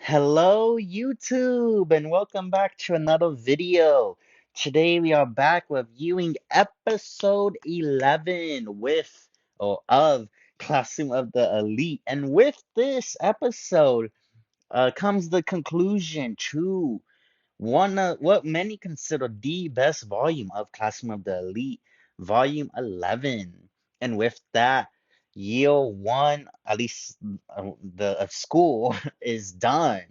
Hello, YouTube, and welcome back to another video. Today we are back reviewing episode 11 of Classroom of the Elite. And with this episode comes the conclusion to one of what many consider the best volume of Classroom of the Elite, Volume 11. And with that, year one, at least the of school, is done.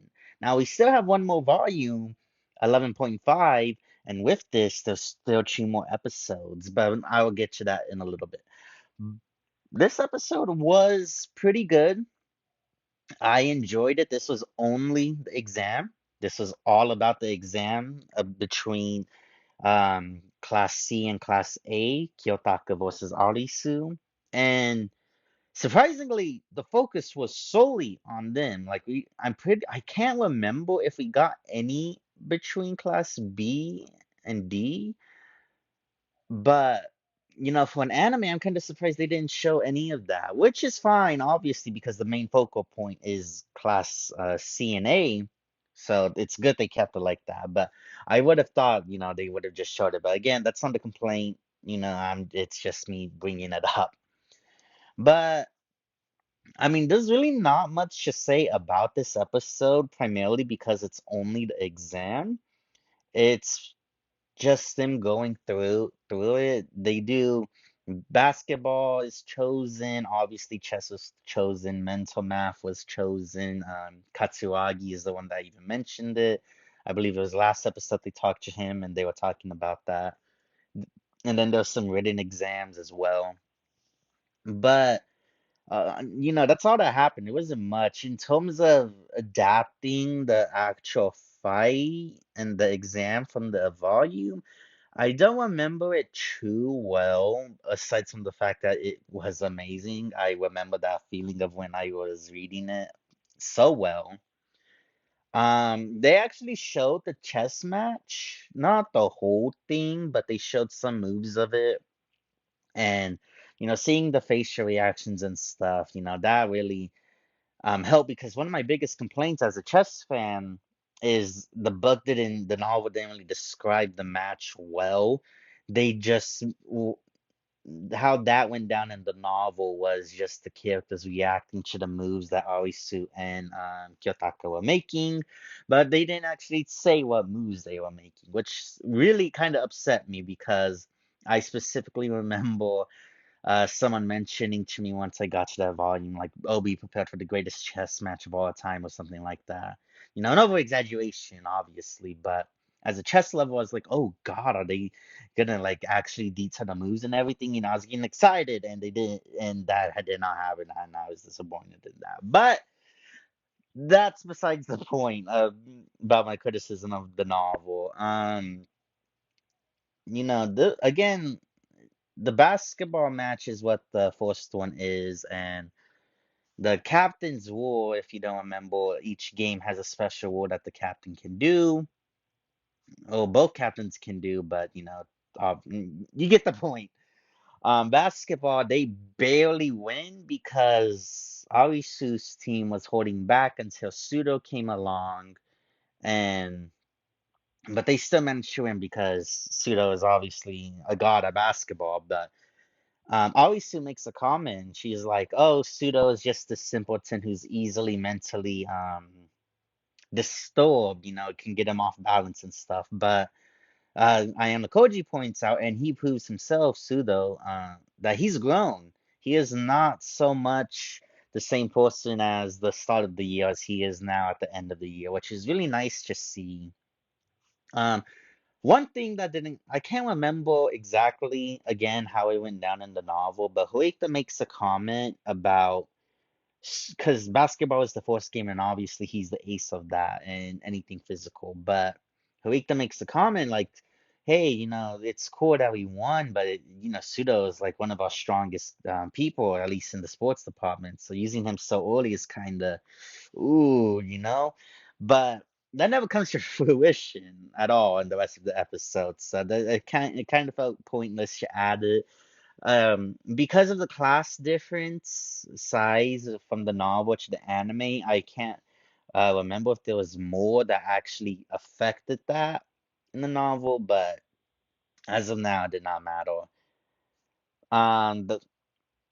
Now we still have one more volume, 11.5, and with this, there's still two more episodes, but I will get to that in a little bit. This episode was pretty good. I enjoyed it. This was only the exam. This was all about the exam between Class C and Class A, Kiyotaka versus Arisu. And surprisingly, the focus was solely on them. I can't remember if we got any between Class B and D, but for an anime, I'm kind of surprised they didn't show any of that, which is fine, obviously, because the main focal point is Class C and A. So it's good they kept it like that. But I would have thought, they would have just showed it. But again, that's not the complaint. It's just me bringing it up. But I mean, there's really not much to say about this episode, primarily because it's only the exam. It's just them going through it. They do basketball is chosen, obviously chess was chosen, mental math was chosen. Katsuragi is the one that even mentioned it. I believe it was last episode they talked to him and they were talking about that. And then there's some written exams as well. But that's all that happened. It wasn't much in terms of adapting the actual fight and the exam from the volume. I don't remember it too well, aside from the fact that it was amazing. I remember that feeling of when I was reading it so well. They actually showed the chess match, not the whole thing, but they showed some moves of it. And, seeing the facial reactions and stuff, that really helped because one of my biggest complaints as a chess fan is the novel didn't really describe the match well. They just how that went down in the novel was just the characters reacting to the moves that Arisu and Kiyotaka were making, but they didn't actually say what moves they were making, which really kind of upset me because I specifically remember someone mentioning to me once I got to that volume, like, "Oh, be prepared for the greatest chess match of all time," or something like that. An over exaggeration, obviously, but as a chess level, I was like, "Oh God, are they gonna like actually detail the moves and everything?" I was getting excited, and they didn't, and that did not happen, and I was disappointed in that. But that's besides the point about my criticism of the novel. Again, the basketball match is what the first one is, and the captain's rule, if you don't remember, each game has a special rule that the captain can do. Well, both captains can do, but you get the point. Basketball, they barely win because Arisu's team was holding back until Sudo came along, and but they still managed to win because Sudo is obviously a god of basketball. But Arisu makes a comment. She's like, "Oh, Sudo is just a simpleton who's easily mentally disturbed. It can get him off balance and stuff." But Ayano Koji points out, and he proves himself, Sudo, that he's grown. He is not so much the same person as the start of the year as he is now at the end of the year, which is really nice to see. Um, One thing that didn't, I can't remember exactly again how it went down in the novel, but Huekta makes a comment about because basketball is the first game, and obviously he's the ace of that and anything physical. But Huekta makes a comment like, "Hey, it's cool that we won, but Sudo is like one of our strongest people, at least in the sports department. So using him so early is kind of, ooh. But that never comes to fruition at all in the rest of the episodes. So it kind of felt pointless to add it. Because of the class difference size from the novel to the anime, I can't remember if there was more that actually affected that in the novel, but as of now, it did not matter.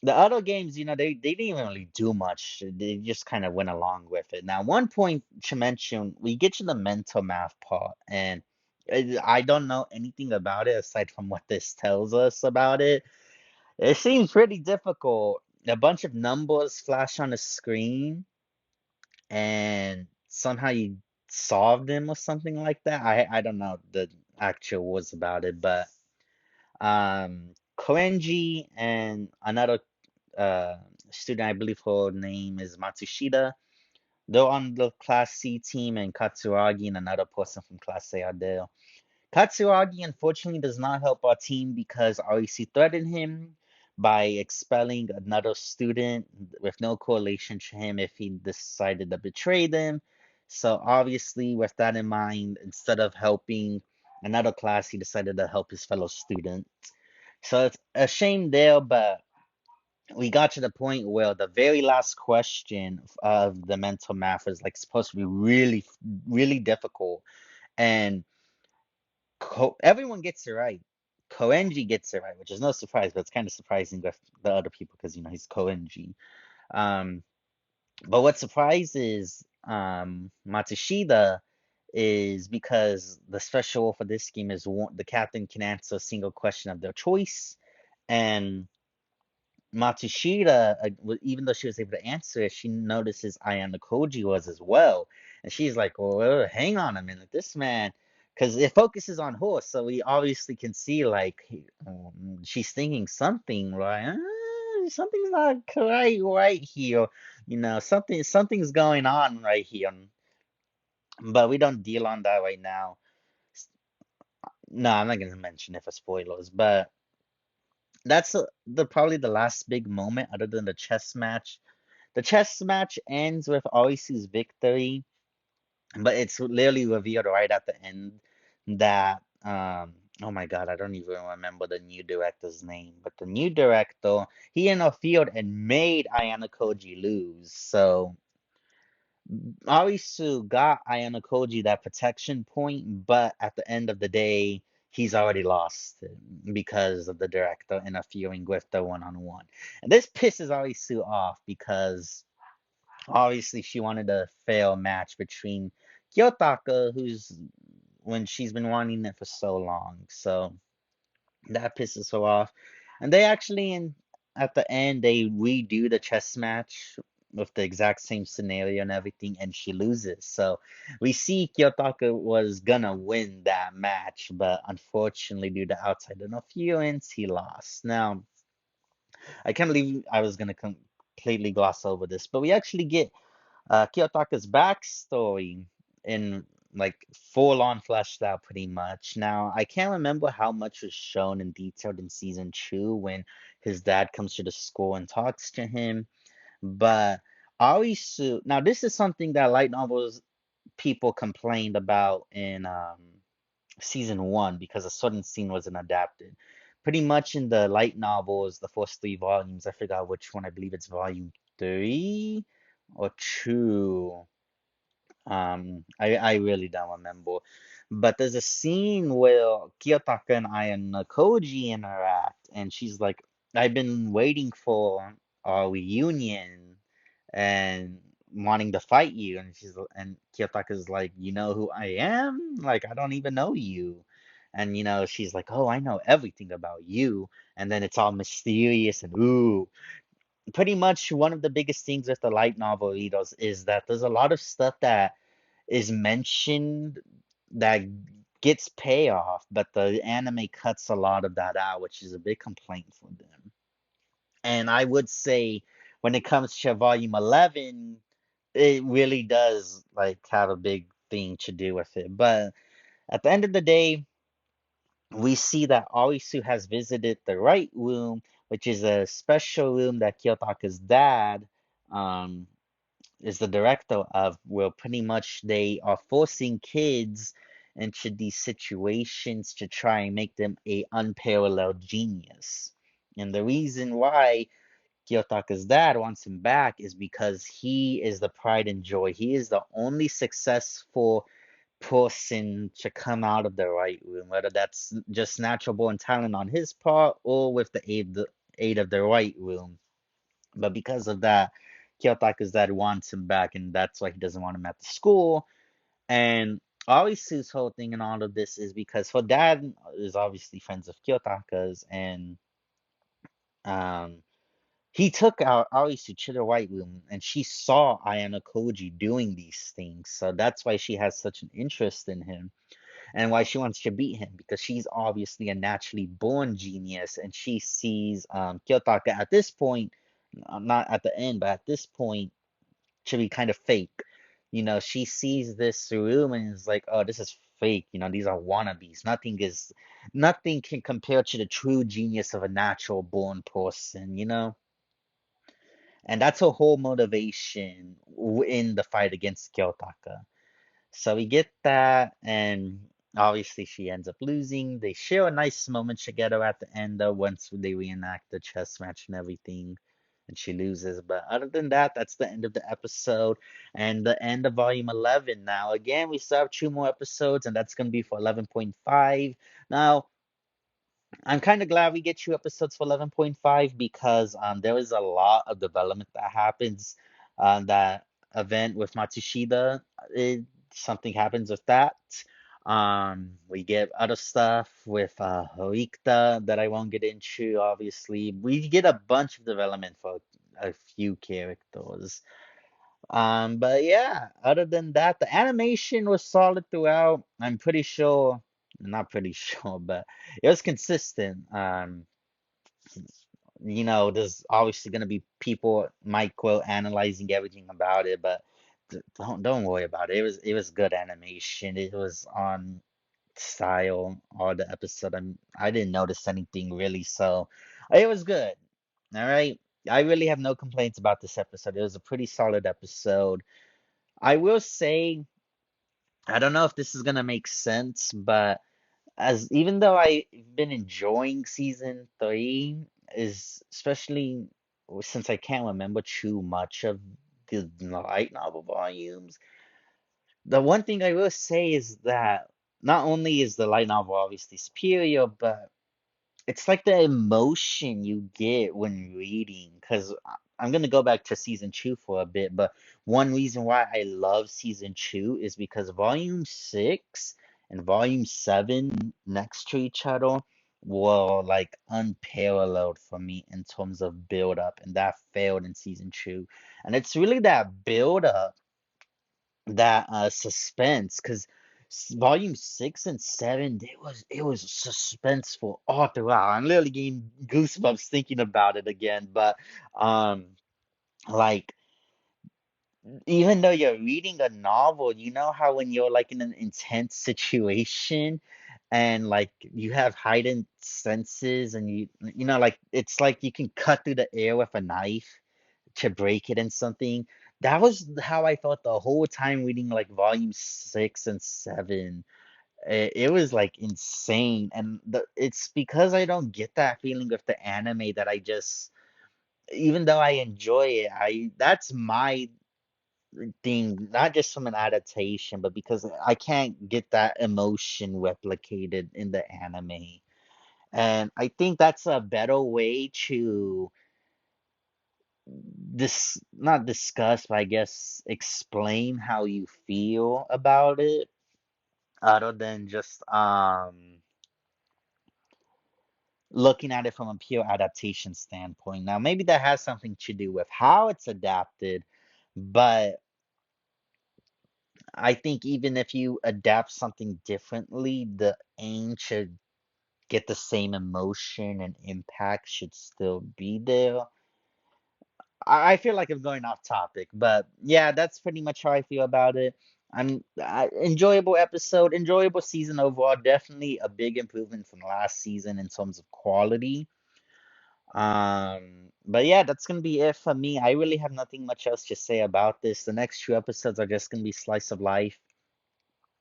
The other games, they didn't even really do much. They just kind of went along with it. Now, one point to mention, we get to the mental math part, and I don't know anything about it aside from what this tells us about it. It seems pretty difficult. A bunch of numbers flash on the screen, and somehow you solve them or something like that. I don't know the actual words about it, but Koenji and another uh, student, I believe her name is Matsushita. They're on the Class C team, and Katsuragi and another person from Class A are there. Katsuragi unfortunately does not help our team because REC threatened him by expelling another student with no correlation to him if he decided to betray them. So obviously, with that in mind, instead of helping another class, he decided to help his fellow student. So it's a shame there, but we got to the point where the very last question of the mental math is like supposed to be really, really difficult, and everyone gets it right. Koenji gets it right, which is no surprise, but it's kind of surprising with the other people because he's Koenji. Um, but what surprises Matsushita is because the special rule for this scheme is the captain can answer a single question of their choice, and Matsushita, even though she was able to answer it, she notices Ayano Koji was as well. And she's like, well, hang on a minute, this man, because it focuses on her, so we obviously can see, like, she's thinking something, right? Something's not right here. Something's going on right here. But we don't deal on that right now. No, I'm not gonna mention it for spoilers, but that's the probably the last big moment other than the chess match. The chess match ends with Oisu's victory, but it's literally revealed right at the end that oh my God, I don't even remember the new director's name, but the new director, he interfered and made Ayano Koji lose. So Arisu got Ayano Koji that protection point, but at the end of the day, he's already lost because of the director interfering with the one-on-one. And this pisses Arisu off because obviously she wanted a fair match between Kyotaka, who's when she's been wanting it for so long. So that pisses her off. And they actually at the end they redo the chess match with the exact same scenario and everything, and she loses. So we see Kyotaka was gonna win that match, but unfortunately due to outside interference, he lost. Now, I can't believe I was gonna completely gloss over this, but we actually get Kiyotaka's backstory in like full on fleshed out pretty much. Now, I can't remember how much was shown and detailed in season two when his dad comes to the school and talks to him, but Arisu, now this is something that light novels people complained about in season one because a certain scene wasn't adapted. Pretty much in the light novels, the first three volumes, I forgot which one, I believe it's volume three or two. I really don't remember. But there's a scene where Kiyotaka and Ayano Koji interact, and she's like, I've been waiting for our reunion and wanting to fight you. And Kiyotaka's like, you know who I am? Like, I don't even know you. And she's like, oh, I know everything about you. And then it's all mysterious and ooh, pretty much one of the biggest things with the light novel readers is that there's a lot of stuff that is mentioned that gets payoff, but the anime cuts a lot of that out, which is a big complaint for them. And I would say when it comes to volume 11, it really does like have a big thing to do with it. But at the end of the day, we see that Arisu has visited the right room, which is a special room that Kiyotaka's dad um, is the director of, where pretty much they are forcing kids into these situations to try and make them a unparalleled genius. And the reason why Kiyotaka's dad wants him back is because he is the pride and joy. He is the only successful person to come out of the right room, whether that's just natural born talent on his part or with the aid of the right room. But because of that, Kiyotaka's dad wants him back, and that's why he doesn't want him at the school. And Arisu's whole thing in all of this is because her dad is obviously friends with Kiyotaka's, and um, he took out Arisu to the White Room, and she saw Ayano Koji doing these things. So that's why she has such an interest in him, and why she wants to beat him, because she's obviously a naturally born genius, and she sees Kiyotaka at this point, not at the end, but at this point, to be kind of fake. She sees this room and is like, oh, this is fake. These are wannabes. Nothing can compare to the true genius of a natural born person. And that's her whole motivation in the fight against Kyotaka. So we get that, and obviously she ends up losing. They share a nice moment together at the end, though, once they reenact the chess match and everything, and she loses. But other than that, that's the end of the episode and the end of volume 11. Now, again, we still have two more episodes, and that's going to be for 11.5. Now, I'm kind of glad we get two episodes for 11.5 because there is a lot of development that happens on that event with Matsushita. It, Something happens with that. We get other stuff with Hoikta that I won't get into, obviously. We get a bunch of development for a few characters. But yeah, other than that, the animation was solid throughout. I'm pretty sure, not pretty sure, but it was consistent. There's obviously gonna be people micro analyzing everything about it, but don't worry about it. It was good animation. It was on style all the episode. I didn't notice anything really, so it was good. All right. I really have no complaints about this episode. It was a pretty solid episode. I will say, I don't know if this is gonna make sense, but as even though I've been enjoying season three, is especially since I can't remember too much of the light novel volumes, the one thing I will say is that not only is the light novel obviously superior, but it's like the emotion you get when reading. Because I'm gonna go back to season two for a bit, but one reason why I love season two is because volume six and volume seven next to each other were like unparalleled for me in terms of build up, and that failed in season two. And it's really that build up, that suspense, because volume six and seven, it was suspenseful all throughout. I'm literally getting goosebumps thinking about it again. But um like, even though you're reading a novel, you know how when you're like in an intense situation and like you have heightened senses, and like it's like you can cut through the air with a knife to break it in something. That was how I felt the whole time reading like volume six and seven. It was like insane, and it's because I don't get that feeling with the anime that I just, even though I enjoy it, I that's my thing, not just from an adaptation, but because I can't get that emotion replicated in the anime. And I think that's a better way to this not discuss, but I guess explain how you feel about it, other than just looking at it from a pure adaptation standpoint. Now, maybe that has something to do with how it's adapted, but I think even if you adapt something differently, the aim should get the same emotion and impact should still be there. I feel like I'm going off topic, but yeah, that's pretty much how I feel about it. Enjoyable episode, enjoyable season overall. Definitely a big improvement from last season in terms of quality. But yeah, that's gonna be it for me. I really have nothing much else to say about this. The next two episodes are just gonna be slice of life.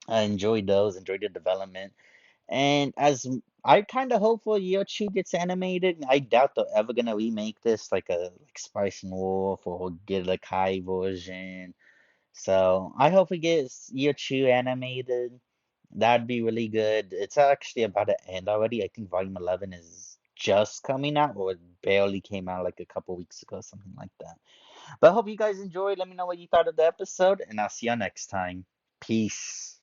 I enjoyed those, enjoyed the development. And as I kind of hopeful Yochu gets animated, I doubt they're ever gonna remake this like a like Spice and Wolf or get a Kai version. So I hope it gets Yochu animated. That'd be really good. It's actually about to end already. I think Volume 11 is just coming out, or it barely came out like a couple weeks ago, something like that. But I hope you guys enjoyed. Let me know what you thought of the episode, and I'll see you next time. Peace.